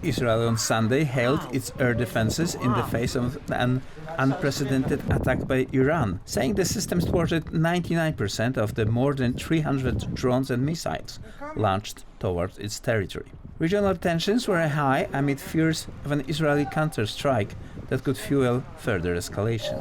Israel on Sunday held its air defenses in the face of an unprecedented attack by Iran, saying the system thwarted 99% of the more than 300 drones and missiles launched towards its territory. Regional tensions were high amid fears of an Israeli counter-strike that could fuel further escalation.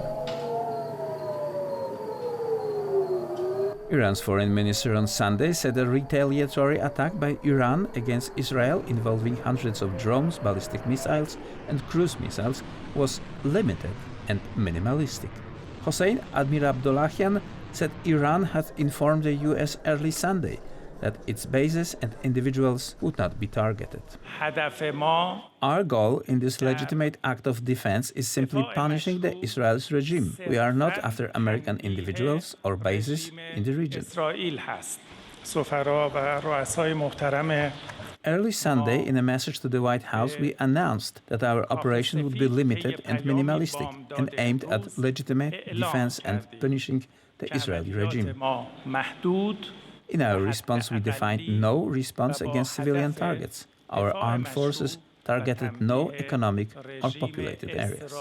Iran's foreign minister on Sunday said a retaliatory attack by Iran against Israel involving hundreds of drones, ballistic missiles and cruise missiles was limited and minimalistic. Hossein Amir-Abdollahian said Iran had informed the US early Sunday that its bases and individuals would not be targeted. Our goal in this legitimate act of defense is simply punishing the Israel's regime. We are not after American individuals or bases in the region. Early Sunday, in a message to the White House, we announced that our operation would be limited and minimalistic and aimed at legitimate defense and punishing the Israeli regime. In our response, we defined no response against civilian targets. Our armed forces targeted no economic or populated areas.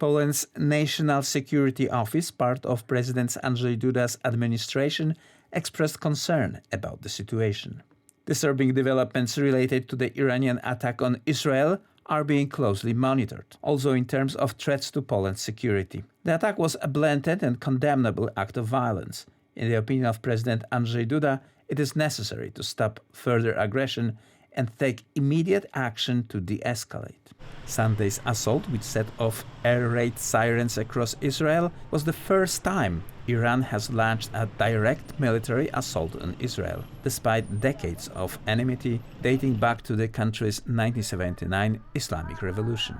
Poland's National Security Office, part of President Andrzej Duda's administration, expressed concern about the situation. Disturbing developments related to the Iranian attack on Israel are being closely monitored, also in terms of threats to Poland's security. The attack was a blatant and condemnable act of violence. In the opinion of President Andrzej Duda, it is necessary to stop further aggression and take immediate action to de-escalate. Sunday's assault, which set off air raid sirens across Israel, was the first time Iran has launched a direct military assault on Israel, despite decades of enmity dating back to the country's 1979 Islamic Revolution.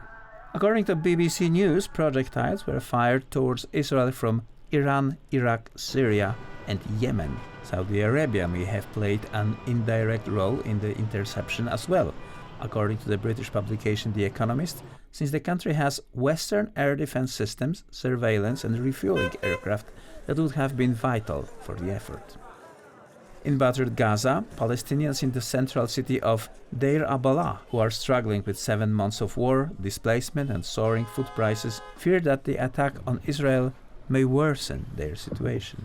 According to BBC News, projectiles were fired towards Israel from Iran, Iraq, Syria and Yemen. Saudi Arabia may have played an indirect role in the interception as well, according to the British publication The Economist, since the country has Western air defense systems, surveillance and refueling aircraft that would have been vital for the effort. In battered Gaza, Palestinians in the central city of Deir al-Balah, who are struggling with 7 months of war, displacement and soaring food prices, fear that the attack on Israel may worsen their situation.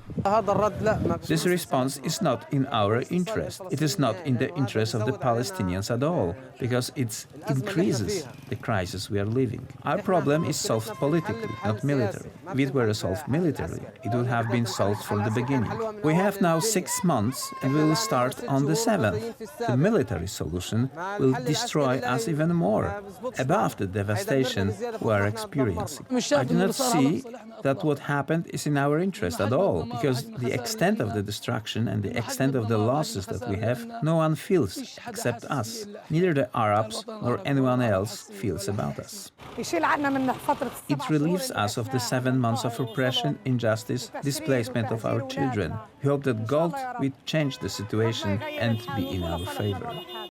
This response is not in our interest. It is not in the interest of the Palestinians at all, because it increases the crisis we are living. Our problem is solved politically, not militarily. If it were solved militarily, it would have been solved from the beginning. We have now 6 months and we will start on the 7th. The military solution will destroy us even more, above the devastation we are experiencing. I do not see that what happened is in our interest at all, because the extent of the destruction and the extent of the losses that we have, no one feels except us. Neither the Arabs nor anyone else feels about us. It relieves us of the 7 months of oppression, injustice, displacement of our children. We hope that God will change the situation and be in our favor.